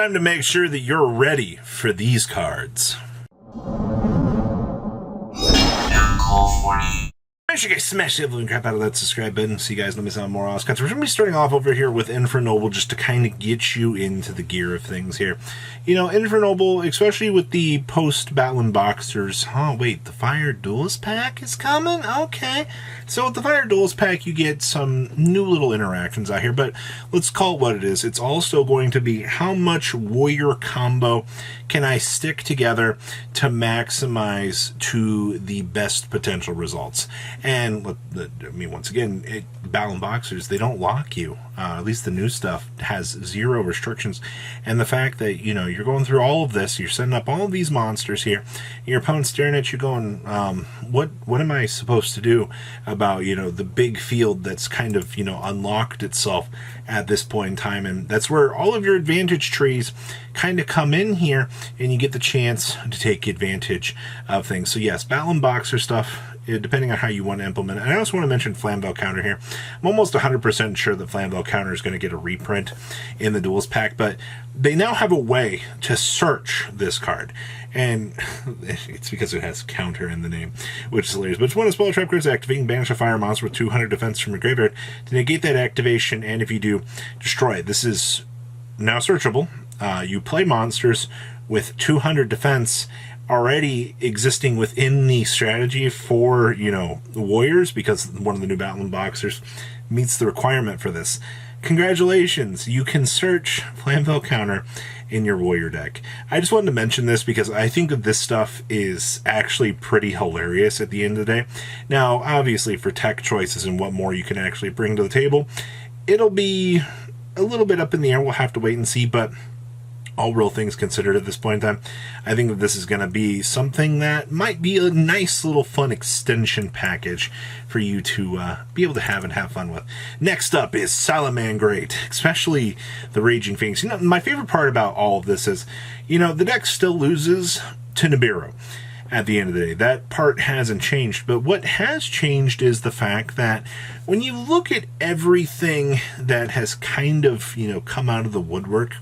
time to make sure that you're ready for these cards. Make sure you guys smash the living crap out of that subscribe button so you guys don't miss out on more awesome cuts. We're going to be starting off over here with Infernoble just to kind of get you into the gear of things here. You know, Infernoble, especially with the post-Battle Boxers. Oh, wait, the Fire Duelist pack is coming? Okay. So with the Fire Duelist pack, you get some new little interactions out here, but let's call it what it is. It's also going to be how much warrior combo can I stick together to maximize to the best potential results. And I mean, once again, Battle Boxers, they don't lock you. At least the new stuff has 0 restrictions. And the fact that, you know, you're going through all of this, you're setting up all of these monsters here, and your opponent's staring at you going, what am I supposed to do about, you know, the big field that's kind of, you know, unlocked itself at this point in time? And that's where all of your advantage trees kind of come in here, and you get the chance to take advantage of things. So yes, Battle Boxer stuff, depending on how you want to implement it. And I also want to mention Flambeau Counter here. I'm almost 100% sure that Flambeau Counter is going to get a reprint in the Duels pack, but they now have a way to search this card. And it's because it has counter in the name, which is hilarious. But it's one of the spell trap cards activating, banish a fire monster with 200 defense from your graveyard to negate that activation, and if you do, destroy it. This is now searchable. You play monsters with 200 defense already existing within the strategy for, you know, the warriors, because one of the new Battle Boxers meets the requirement for this. Congratulations, you can search Flambeau Counter in your warrior deck. I just wanted to mention this because I think that this stuff is actually pretty hilarious at the end of the day. Now, obviously, for tech choices and what more you can actually bring to the table, it'll be a little bit up in the air. We'll have to wait and see, but all real things considered at this point in time, I think that this is going to be something that might be a nice little fun extension package for you to be able to have fun with. Next up is Salamand Great, especially the Raging Phoenix. You know, my favorite part about all of this is, you know, the deck still loses to Nibiru at the end of the day. That part hasn't changed, but what has changed is the fact that when you look at everything that has kind of, you know, come out of the woodwork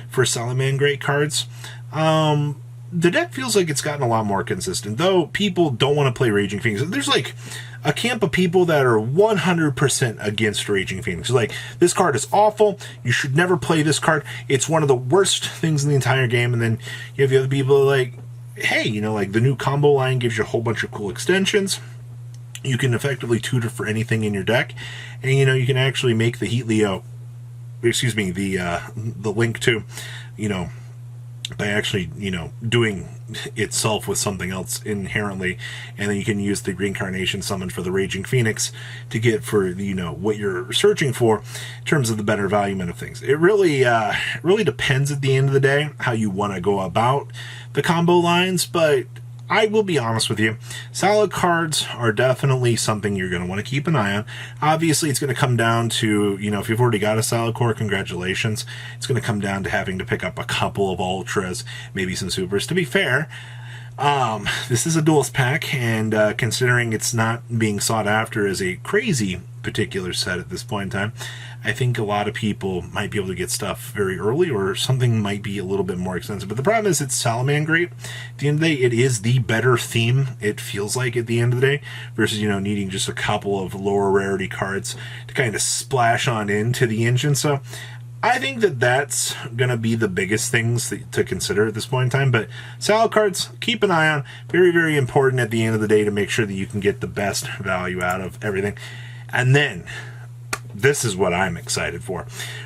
for Salamand Great cards, the deck feels like it's gotten a lot more consistent, though people don't want to play Raging Phoenix. There's like a camp of people that are 100% against Raging Phoenix. Like, this card is awful, you should never play this card, it's one of the worst things in the entire game. And then you have the other people like, hey, you know, like, the new combo line gives you a whole bunch of cool extensions. You can effectively tutor for anything in your deck, and, you know, you can actually make the the Link 2, you know, by actually, you know, doing itself with something else inherently, and then you can use the reincarnation summon for the Raging Phoenix to get for, you know, what you're searching for in terms of the better value of things. It really depends at the end of the day how you want to go about the combo lines, but I will be honest with you, solid cards are definitely something you're going to want to keep an eye on. Obviously, it's going to come down to, you know, if you've already got a solid core, congratulations. It's going to come down to having to pick up a couple of ultras, maybe some supers. To be fair, this is a Duelist pack, and considering it's not being sought after as a crazy particular set at this point in time, I think a lot of people might be able to get stuff very early, or something might be a little bit more expensive. But the problem is it's Salamand Great. At the end of the day, it is the better theme, it feels like, at the end of the day, versus, you know, needing just a couple of lower rarity cards to kind of splash on into the engine. So I think that that's going to be the biggest things to consider at this point in time. But solid cards, keep an eye on. Very, very important at the end of the day to make sure that you can get the best value out of everything. And then, this is what I'm excited for.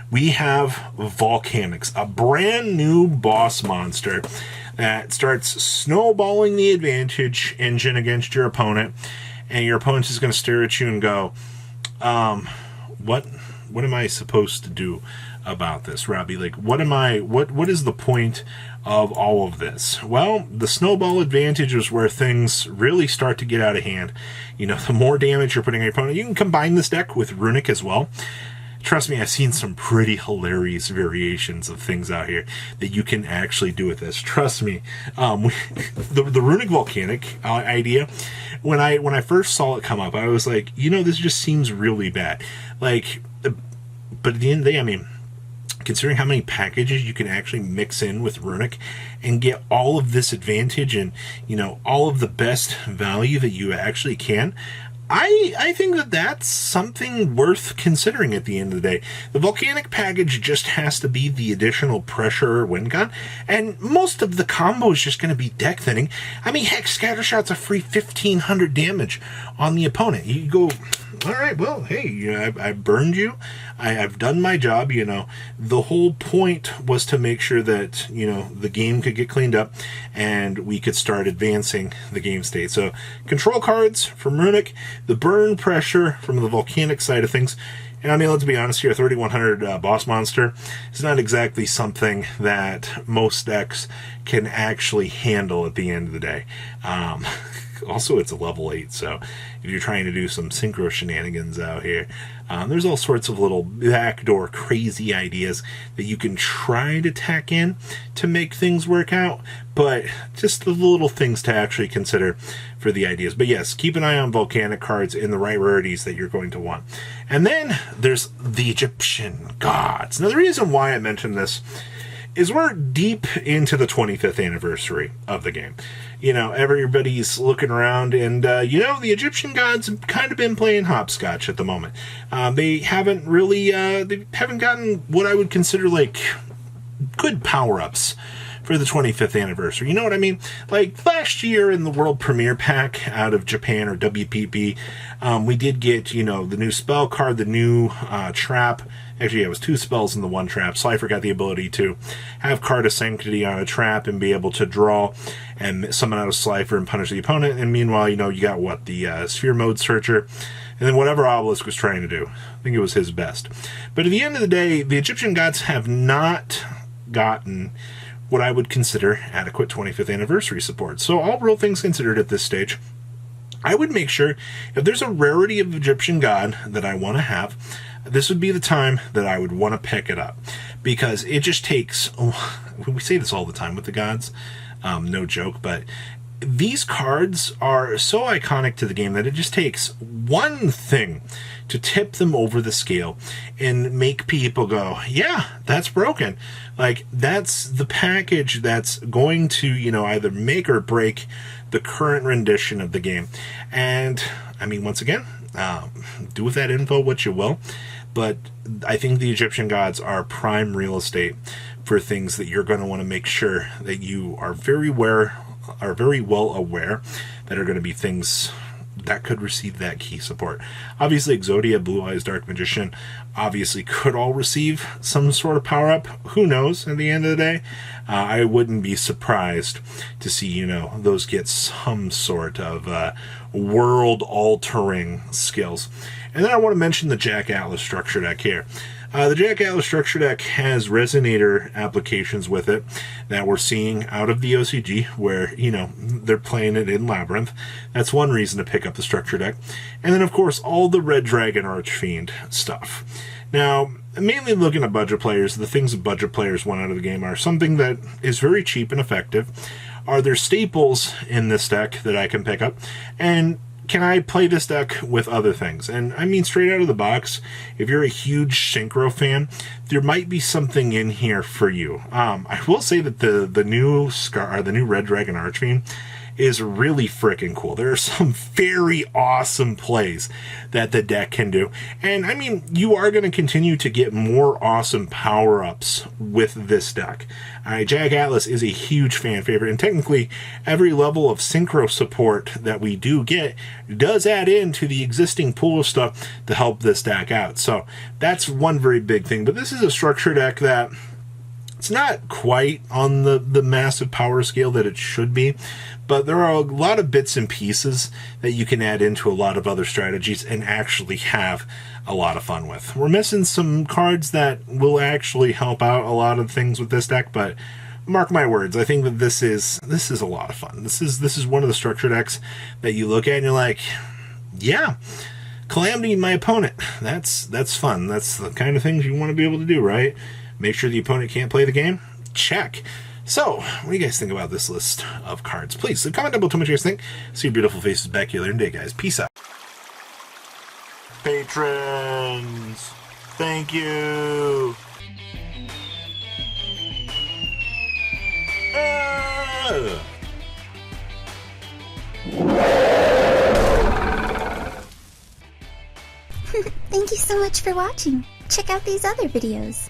We have Volcanics, a brand new boss monster that starts snowballing the advantage engine against your opponent, and your opponent is going to stare at you and go, what am I supposed to do about this, Robbie? Like, what is the point of all of this? Well, the snowball advantage is where things really start to get out of hand. You know, the more damage you're putting on your opponent, you can combine this deck with Runic as well. Trust me, I've seen some pretty hilarious variations of things out here that you can actually do with this. Trust me. The Runic Volcanic idea, when I first saw it come up, I was like, you know, this just seems really bad. Like, but at the end of the day, I mean, considering how many packages you can actually mix in with Runic and get all of this advantage and, you know, all of the best value that you actually can, I think that that's something worth considering at the end of the day. The Volcanic package just has to be the additional pressure wind gun, and most of the combo is just going to be deck thinning. I mean, heck, Scattershot's a free 1,500 damage on the opponent. You go, all right, well, hey, you know, I've burned you. I've done my job, you know. The whole point was to make sure that, you know, the game could get cleaned up and we could start advancing the game state. So, control cards from Runic, the burn pressure from the Volcanic side of things. And I mean, let's be honest here, 3100 boss monster is not exactly something that most decks can actually handle at the end of the day. Also, it's a level 8, so if you're trying to do some synchro shenanigans out here, there's all sorts of little backdoor crazy ideas that you can try to tack in to make things work out, but just the little things to actually consider for the ideas. But yes, keep an eye on Volcanic cards in the right rarities that you're going to want. And then there's the Egyptian gods. Now, the reason why I mentioned this is we're deep into the 25th anniversary of the game. You know, everybody's looking around, and, you know, the Egyptian gods have kind of been playing hopscotch at the moment. They haven't really, they haven't gotten what I would consider, like, good power-ups for the 25th anniversary. You know what I mean? Like, last year in the World Premiere Pack out of Japan, or WPP, we did get, you know, the new spell card, the new trap. Actually, it was 2 spells in the 1 trap. Slifer got the ability to have Card of Sanctity on a trap and be able to draw and summon out a Slifer and punish the opponent. And meanwhile, you know, you got what? The Sphere Mode Searcher. And then whatever Obelisk was trying to do. I think it was his best. But at the end of the day, the Egyptian gods have not gotten what I would consider adequate 25th anniversary support. So all real things considered at this stage, I would make sure if there's a rarity of Egyptian god that I want to have, this would be the time that I would want to pick it up, because it just takes, we say this all the time with the gods, no joke, but these cards are so iconic to the game that it just takes one thing to tip them over the scale and make people go, yeah, that's broken. Like, that's the package that's going to, you know, either make or break the current rendition of the game. And, I mean, once again, do with that info what you will, but I think the Egyptian gods are prime real estate for things that you're going to want to make sure that you are very well aware that are going to be things that could receive that key support. Obviously, Exodia, Blue Eyes, Dark Magician, obviously could all receive some sort of power-up. Who knows, at the end of the day? I wouldn't be surprised to see, you know, those get some sort of world-altering skills. And then I want to mention the Jack Atlas structure deck here. The Jack Atlas structure deck has Resonator applications with it that we're seeing out of the OCG, where, you know, they're playing it in Labyrinth. That's one reason to pick up the structure deck. And then, of course, all the Red Dragon Archfiend stuff. Now, mainly looking at budget players, the things that budget players want out of the game are something that is very cheap and effective. Are there staples in this deck that I can pick up? And can I play this deck with other things? And I mean, straight out of the box, if you're a huge Synchro fan, there might be something in here for you. I will say that the new Red Dragon Archfiend is really freaking cool. There are some very awesome plays that the deck can do. And I mean, you are going to continue to get more awesome power-ups with this deck. Jack Atlas is a huge fan favorite, and technically every level of synchro support that we do get does add into the existing pool of stuff to help this deck out. So that's one very big thing. But this is a structure deck that it's not quite on the massive power scale that it should be, but there are a lot of bits and pieces that you can add into a lot of other strategies and actually have a lot of fun with. We're missing some cards that will actually help out a lot of things with this deck, but mark my words, I think that this is a lot of fun. This is one of the structure decks that you look at and you're like, yeah, Calamity, my opponent. That's fun. That's the kind of things you want to be able to do, right? Make sure the opponent can't play the game? Check. So, what do you guys think about this list of cards? Please, leave a comment down below. Tell me what you guys think. See your beautiful faces back here later in the day, guys. Peace out. Patrons, thank you. ya! Thank you so much for watching. Check out these other videos.